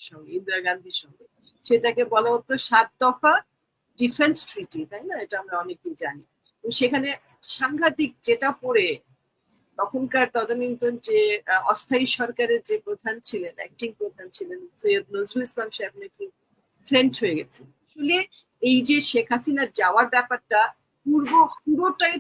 সঙ্গে, ইন্দিরা গান্ধীর সঙ্গে। সেটাকে বলা হতো ৭ দফা ডিফেন্স ট্রিটি, তাই না? এটা আমরা অনেকেই জানি। সেখানে সাংঘাতিক যেটা পড়ে তখনকার তদানীন্তন যে অস্থায়ী সরকারের যে প্রধান ছিলেন, অ্যাক্টিং প্রধান ছিলেন সৈয়দ নজরুল ইসলাম সাহেব নাকি ফ্রেঞ্চ হয়ে গেছেন। আসলে এই যে শেখ হাসিনার যাওয়ার ব্যাপারটা পুরোটাই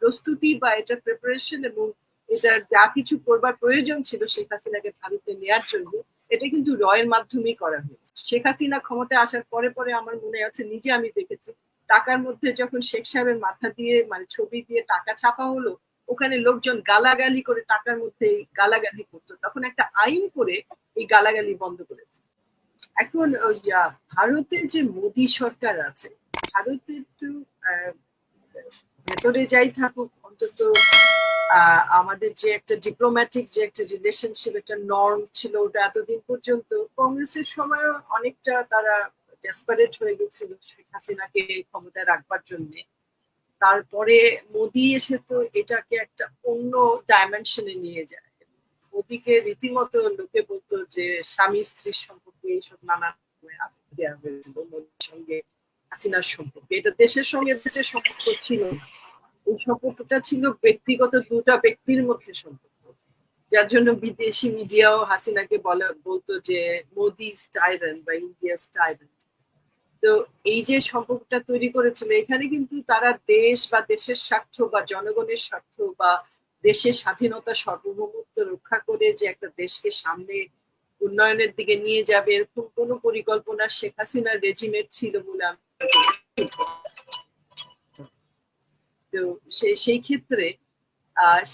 প্রস্তুতি বা এটা প্রিপারেশন, এবং এটা যা কিছু করবার প্রয়োজন ছিল শেখ হাসিনাকে ভারতে নেওয়ার জন্য, এটা কিন্তু রয়ের মাধ্যমেই করা হয়েছে। শেখ হাসিনা ক্ষমতায় আসার পরে পরে আমার মনে আছে, নিজে আমি দেখেছি, টাকার মধ্যে যখন শেখ সাহেবের মাথা দিয়ে মানে ছবি দিয়ে টাকা ছাপা হলো, ওখানে লোকজন গালাগালি করে টাকার মধ্যে গালাগালি করতো, তখন একটা আইন করে এই গালাগালি বন্ধ করেছে। এখন ওই ভারতের যে মোদী সরকার আছে, ভারতের তো ভেতরে যাই থাকুক, অন্তত আমাদের যে একটা ডিপ্লোম্যাটিক যে একটা রিলেশনশিপ, একটা নর্ম ছিল, ওটা এতদিন পর্যন্ত কংগ্রেসের সময়ও অনেকটা তারা ডেসপারেট হয়ে গেছিল শেখ হাসিনাকে ক্ষমতায় রাখবার জন্য। তারপরে মোদি এসে তো এটাকে একটা অন্য ডাইমেনশনে নিয়ে যায়। মোদিকে রীতিমতো লোকে বলতো যে স্বামী স্ত্রীর সম্পর্কে এইসব নানা দেওয়া হয়েছিল মোদির সঙ্গে হাসিনার সম্পর্কে। এটা দেশের সঙ্গে দেশের সম্পর্ক ছিল না, এই সম্পর্কটা ছিল ব্যক্তিগত দুটা ব্যক্তির মধ্যে সম্পর্ক, যার জন্য বিদেশি মিডিয়াও হাসিনাকে বলতো যে মোদি টাইরান্ট বা ইন্ডিয়া টাইরান্ট। তো এই যে সম্পর্কটা তৈরি করেছিল, এখানে কিন্তু তারা দেশ বা দেশের স্বার্থ বা জনগণের স্বার্থ বা দেশের স্বাধীনতা সার্বভৌমত্ব রক্ষা করে যে একটা দেশকে সামনে উন্নয়নের দিকে নিয়ে যাবে, এরকম কোনো পরিকল্পনা শেখ হাসিনার রেজিমের ছিল বলে আমি। তো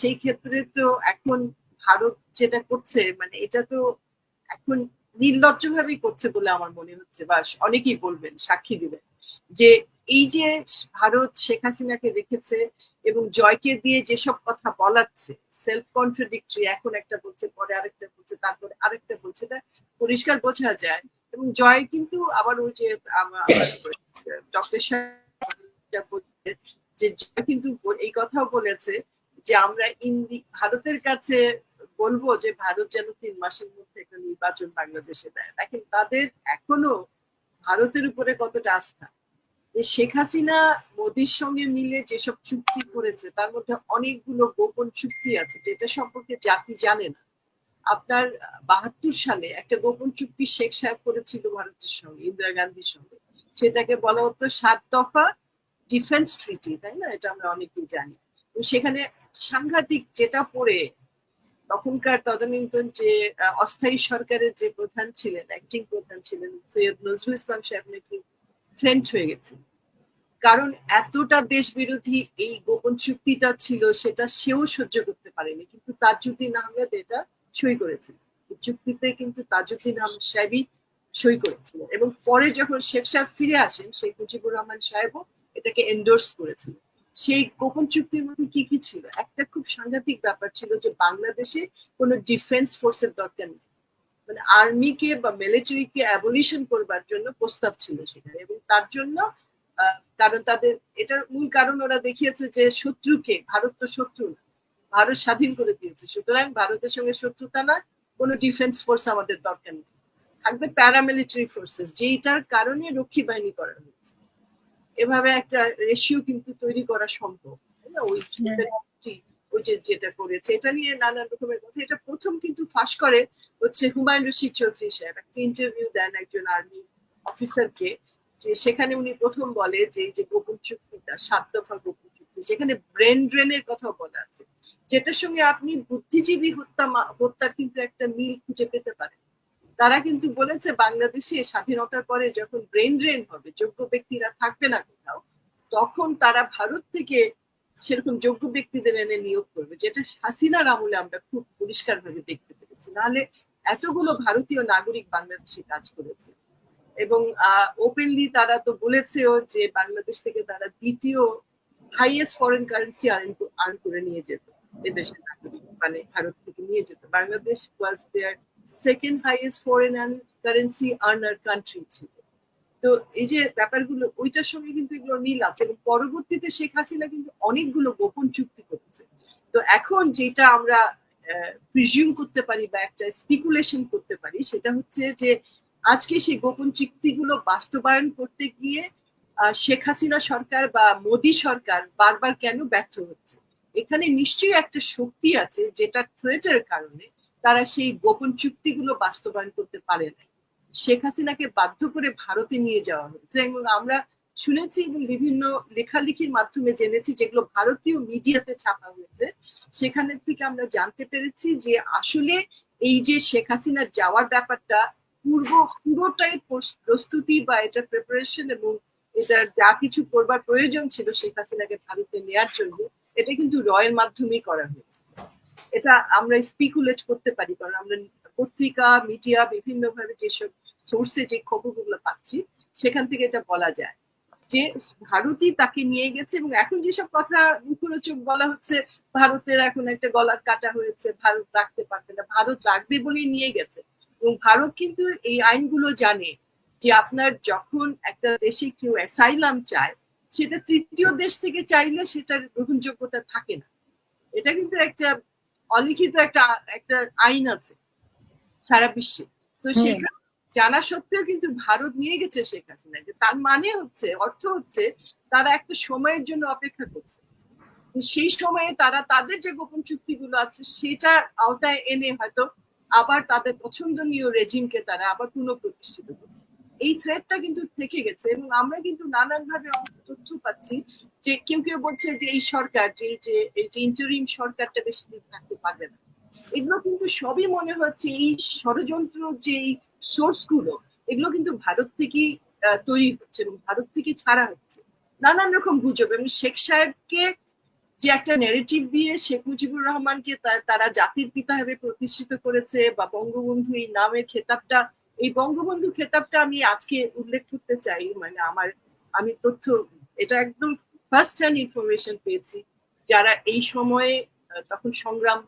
সেই ক্ষেত্রে তো এখন ভারত যেটা করছে, মানে এটা তো এখন নির্লজ্জ ভাবেই করছে বলে আমার মনে হচ্ছে, বা অনেকেই বলবেন, সাক্ষী দিবেন, যে এই যে ভারত শেখ হাসিনাকে রেখেছে এবং জয়কে দিয়ে যেসব কথা বলাচ্ছে, সেলফ কন্ট্রাডিক্টরি, এখন একটা বলছে, পরে আরেকটা বলছে, তারপরে আরেকটা বলছে, এটা পরিষ্কার বোঝা যায়। এবং জয় কিন্তু আবার ওই যে আমার ডক্টর সাহেব যে জয় কিন্তু এই কথাও বলেছে যে আমরা ভারতের কাছে বলবো যে ভারত যেন ৩ মাসের মধ্যে একটা নির্বাচন বাংলাদেশে দেয়। দেখেন তাদের এখনো ভারতের উপরে কতটা আস্থা। যে শেখ হাসিনা মোদির সঙ্গে মিলে যেসব চুক্তি করেছে, তার মধ্যে অনেকগুলো গোপন চুক্তি আছে যেটা সম্পর্কে জাতি জানে না। আপনার ৭২ সালে একটা গোপন চুক্তি শেখ সাহেব করেছিল ভারতের সঙ্গে, ইন্দিরা গান্ধীর সঙ্গে। সেটাকে বলা হতো ৭ দফা ডিফেন্স ট্রিটি, তাই না? এটা আমরা অনেকেই জানি। সেখানে সাংঘাতিক যেটা পড়ে তখনকার তদানীন্তন যে অস্থায়ী সরকারের যে প্রধান ছিলেন, অ্যাক্টিং প্রধান ছিলেন সৈয়দ নজরুল ইসলাম সাহেব নাকি ফ্রেঞ্চ হয়ে গেছেন। কারণ এতটা দেশ বিরোধী এই গোপন চুক্তিটা ছিল, সেটা সেও সহ্য করতে পারেনি, কিন্তু তাজউদ্দিন আহমেদ এটা সই করেছিল। এই চুক্তিতে কিন্তু তাজউদ্দিন আহমেদ সাহেবই সই করেছিলেন, এবং পরে যখন শেখ সাহেব ফিরে আসেন, শেখ মুজিবুর রহমান সাহেবও এটাকে এন্ডোর্স করেছিলেন। সেই গোপন চুক্তির মধ্যে কি কি ছিল? একটা খুব সাংঘাতিক ব্যাপার ছিল যে বাংলাদেশে কোনো ডিফেন্স ফোর্সের দরকার নেই, মানে আর্মিকে বা মিলিটারিকে অ্যাবলিশন করবার জন্য প্রস্তাব ছিল সেখানে। এবং তার জন্য কারণ তাদের এটার মূল কারণ ওরা দেখিয়েছে যে শত্রুকে, ভারত তো শত্রু না, ভারত স্বাধীন করে দিয়েছে, সুতরাং ভারতের সঙ্গে শত্রুতা না, কোনো ডিফেন্স ফোর্স আমাদের দরকার নেই, থাকবে প্যারামিলিটারি ফোর্সেস, যেটার কারণে রক্ষী বাহিনী করা হয়েছে। এভাবে একটা রেশিও কিন্তু তৈরি করা সম্ভব, তাই না? ওই যে যেটা করেছে, এটা নিয়ে নানান রকমের কথা। এটা প্রথম কিন্তু ফাঁস করে হচ্ছে হুমায়ুন রশিদ চৌধুরী সাহেব, একটা ইন্টারভিউ দেন একজন আর্মি অফিসারকে, যে সেখানে উনি প্রথম বলে যে এই যে গোপন চুক্তিটা ৭ দফা গোপন চুক্তি, সেখানে ব্রেন ড্রেনের কথা বলা আছে, যেটার সঙ্গে আপনি বুদ্ধিজীবী হত্যার কিন্তু একটা মিল খুঁজে পেতে পারেন। তারা কিন্তু বলেছে বাংলাদেশে স্বাধীনতার পরে যখন ব্রেন ড্রেন হবে, যোগ্য ব্যক্তিরা থাকবে না কোথাও, তখন তারা ভারত থেকে সেরকম যোগ্য ব্যক্তিদের এনে নিয়োগ করবে, যেটা হাসিনার আমলে আমরা খুব পরিষ্কার ভাবে দেখতে পেরেছি। নাহলে এতগুলো ভারতীয় নাগরিক বাংলাদেশে কাজ করেছে, এবং ওপেনলি তারা তো বলেছেও যে বাংলাদেশ থেকে তারা দ্বিতীয় হাইয়েস্ট ফরেন কারেন্সি আর্ন করে নিয়ে যেত এদেশের নাগরিক, মানে ভারত থেকে নিয়ে যেত। Bangladesh was their second highest foreign currency earner country ছিল। তো এই যে ব্যাপারগুলো, ওইটার সঙ্গে কিন্তু এগুলো মিল আছে, এবং পরবর্তীতে শেখ হাসিনা কিন্তু অনেকগুলো গোপন চুক্তি করেছে। তো এখন যেটা আমরা প্রিজিউম করতে পারি বা একটা স্পিকুলেশন করতে পারি, সেটা হচ্ছে যে আজকে সেই গোপন চুক্তিগুলো বাস্তবায়ন করতে গিয়ে শেখ হাসিনা সরকার বা মোদী সরকার বারবার কেন ব্যর্থ হচ্ছে? এখানে নিশ্চয়ই একটা শক্তি আছে যেটা থ্রেটের কারণে তারা সেই গোপন চুক্তিগুলো বাস্তবায়ন করতে পারে না। শেখ হাসিনাকে বাধ্য করে ভারতে নিয়ে যাওয়া হয়েছে এবং আমরা শুনেছি এবং বিভিন্ন লেখালেখির মাধ্যমে জেনেছি, যেগুলো ভারতীয় মিডিয়াতে ছাপা হয়েছে, সেখানে থেকে আমরা জানতে পেরেছি যে আসলে এই যে শেখ হাসিনার যাওয়ার ব্যাপারটা পুরোটাই প্রস্তুতি বা এটা প্রিপারেশন এবং এটা যা কিছু করবার প্রয়োজন ছিল শেখ হাসিনাকে ভারতে নেওয়ার জন্য, এটা কিন্তু রয়ের মাধ্যমেই করা হয়েছে। এটা আমরা স্পিকুলেট করতে পারি, কারণ আমরা পত্রিকা মিডিয়া বিভিন্ন ভাবে যেসব সোর্সে যে খবরগুলো পাচ্ছি সেখান থেকে এটা বলা যায় যে ভারতই তাকে নিয়ে গেছে। এবং এখন যেসব কথা মুখরোচক বলা হচ্ছে, ভারতের এখন একটা গলার কাটা হয়েছে, ভারত রাখতে পারবে না, ভারত রাখবে বলেই নিয়ে গেছে। এবং ভারত কিন্তু এই আইনগুলো জানে যে আপনার যখন একটা দেশে কেউ অ্যাসাইলাম চায়, সেটা তৃতীয় দেশ থেকে চাইলে সেটার গ্রহণযোগ্যতা থাকে না। এটা কিন্তু একটা অলিখিত একটা একটা আইন আছে সারা বিশ্বে। তো সেটা জানা সত্ত্বেও কিন্তু ভারত নিয়ে গেছে শেখ হাসিনাকে। তার মানে হচ্ছে, অর্থ হচ্ছে তারা একটা সময়ের জন্য অপেক্ষা করছে, সেই সময়ে তারা তাদের যে গোপন চুক্তিগুলো আছে সেটার আওতায় এনে হয়তো আবার তাদের পছন্দনীয় রেজিমকে তারা আবার পুনঃপ্রতিষ্ঠিত করবে। এই থ্রেটটা কিন্তু থেকে গেছে এবং আমরা কিন্তু নানান ভাবে তথ্য পাচ্ছি যে কেউ কেউ বলছে যে এই সরকার এই যে ইন্টারিম সরকারটা বেশি দিন থাকতে পারবে না। এগুলো কিন্তু সবই মনে হচ্ছে এই ষড়যন্ত্র যে সোর্স গুলো, এগুলো কিন্তু ভারত থেকেই তৈরি হচ্ছে এবং ভারত থেকে ছাড়া হচ্ছে নানান রকম গুজব। এবং শেখ সাহেবকে যে একটা ন্যারেটিভ দিয়ে শেখ মুজিবুর রহমানকে তারা জাতির পিতা হিসেবে প্রতিষ্ঠিত করেছে, বা বঙ্গবন্ধু এই নামের খেতাবটা, এই বঙ্গবন্ধু খেতাবটা আমি আজকে উল্লেখ করতে চাই। মানে আমি তথ্য এটা একদম ফার্স্ট হ্যান্ড ইনফরমেশন পেয়েছি, যারা এই সময়ে তখন সংগ্রাম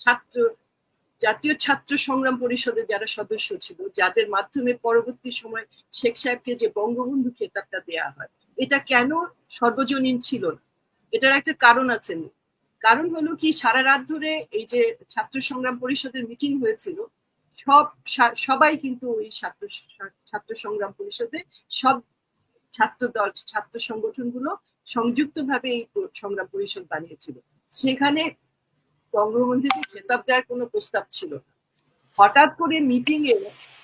ছাত্র জাতীয় ছাত্র সংগ্রাম পরিষদের যারা সদস্য ছিল, যাদের মাধ্যমে পরবর্তী সময় শেখ সাহেবকে যে বঙ্গবন্ধু খেতাবটা দেয়া হয়, এটা কেন সর্বজনীন ছিল না, এটার একটা কারণ আছে। কারণ হলো কি, সারা রাত ধরে এই যে ছাত্র সংগ্রাম পরিষদের মিটিং হয়েছিল, সবাই কিন্তু ওই ছাত্র সংগ্রাম পরিষদে সব ছাত্র দল ছাত্র সংগঠনগুলো সংযুক্তভাবে এই সংগ্রাম পরিষদ বানিয়েছিল। সেখানে বঙ্গবন্ধুকে খেতাব দেওয়ার কোনো প্রস্তাব ছিল না। হঠাৎ করে মিটিং এ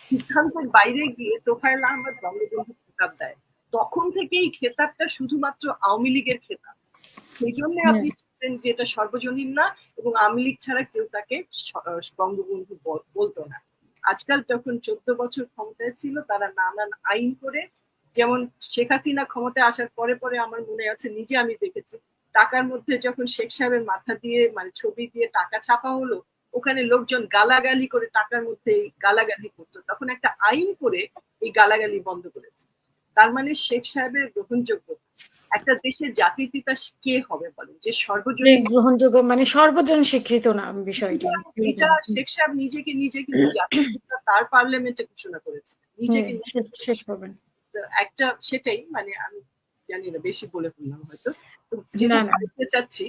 সিদ্ধান্তের বাইরে গিয়ে তোফায়েল আহমেদ বঙ্গবন্ধু খেতাব দেয়। তখন থেকে এই খেতাবটা শুধুমাত্র আওয়ামী লীগের খেতাব, সেই জন্য আপনি যেটা সর্বজনীন না, এবং আওয়ামী লীগ ছাড়া কেউ তাকে বঙ্গবন্ধু বলতো না। আজকাল যখন 14 বছর ক্ষমতায় ছিল, তারা নানান আইন করে, যেমন শেখ হাসিনা ক্ষমতায় আসার পরে পরে আমার মনে আছে, নিজে আমি দেখেছি, টাকার মধ্যে যখন শেখ সাহেবের মাথা দিয়ে মানে ছবি দিয়ে টাকা ছাপা হলো, ওখানে লোকজন গালাগালি করে টাকার মধ্যে গালাগালি করতো, তখন একটা আইন করে এই গালাগালি বন্ধ করেছে। তার মানে শেখ সাহেবের গ্রহণযোগ্য একটা দেশের জাতির পিতা কে হবে বলেন, যে সর্বজনীন গ্রহণযোগ্য মানে সর্বজন স্বীকৃত না বিষয়টি। এটা শেখ সাহেব নিজে কিন্তু জাতির পিতা তার পার্লামেন্টে ঘোষণা করেছে, নিজেকে শেষ করবেন একটা। সেটাই, মানে আমি জানি না, বেশি বলে ফেললাম হয়তো। যেটা বলতে চাচ্ছি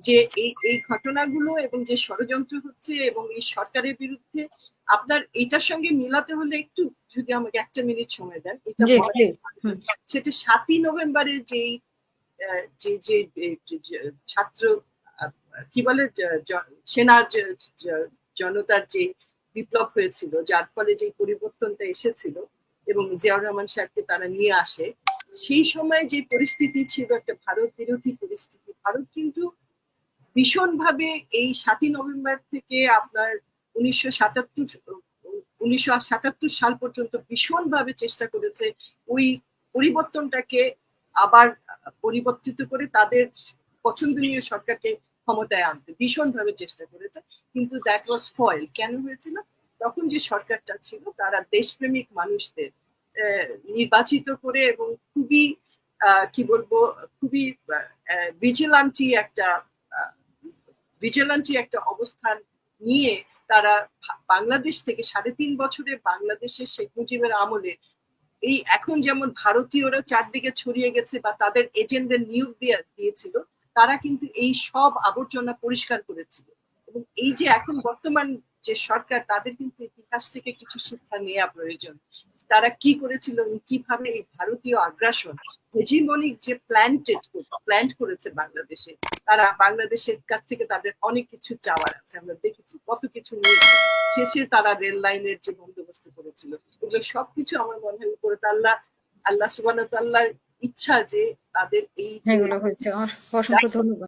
যে এই ঘটনাগুলো এবং যে ষড়যন্ত্র হচ্ছে এবং এই সরকারের বিরুদ্ধে, আপনার এটার সঙ্গে মিলাতে হলে একটু যদি আমাকে 1 মিনিট সময় দেন, এটা সেটা 7ই নভেম্বরের যেই যে ছাত্র কি বলে সেনা জনতার যে বিপ্লব হয়েছিল, যার ফলে যে পরিবর্তনটা এসেছিল এবং জিয়াউর রহমান সাহেবকে তারা নিয়ে আসে, সেই সময় যে পরিস্থিতি ছিল একটা ভারত বিরোধী পরিস্থিতি। ভারত কিন্তু ভীষণভাবে এই 7ই নভেম্বর থেকে আপনার 1977 সাল পর্যন্ত ভীষণভাবে চেষ্টা করেছে ওই পরিবর্তনটাকে আবার পরিবর্তিত করে তাদের পছন্দনীয় সরকারকে ক্ষমতায় আনতে ভীষণভাবে চেষ্টা করেছে, কিন্তু দ্যাট ওয়াজ ফয়েল। কেন হয়েছিল? তখন যে সরকারটা ছিল তারা দেশপ্রেমিক মানুষদের নির্বাচিত করে এবং খুবই কি বলবো, খুবই ভিজিলান্টি একটা অবস্থান নিয়ে তারা বাংলাদেশ থেকে 3.5 বছরে বাংলাদেশের শেখ মুজিবের আমলে এই এখন যেমন ভারতীয়রা চারদিকে ছড়িয়ে গেছে বা তাদের এজেন্টদের নিয়োগ দিয়েছিল, তারা কিন্তু এই সব আবর্জনা পরিষ্কার করেছিল। এবং এই যে এখন বর্তমান যে সরকার, তাদের কিন্তু ইতিহাস থেকে কিছু শিক্ষা নেওয়া প্রয়োজন। তারা কি করেছিল এবং কিভাবে এই ভারতীয় আগ্রাসন, হেজিমনিক যে প্ল্যান্ট করেছে বাংলাদেশে, তারা বাংলাদেশের কাছ থেকে তাদের অনেক কিছু চাওয়ার আছে, আমরা দেখেছি কত কিছু নিয়েছে। শেষে তারা রেল লাইনের যে বন্দোবস্ত করেছিল, এগুলো সবকিছু আমার মনে হয় উপরে আল্লাহ সুবহানাহু ওয়া তাআলার ইচ্ছা যে তাদের এই যে এগুলো হয়েছে। অসংখ্য ধন্যবাদ।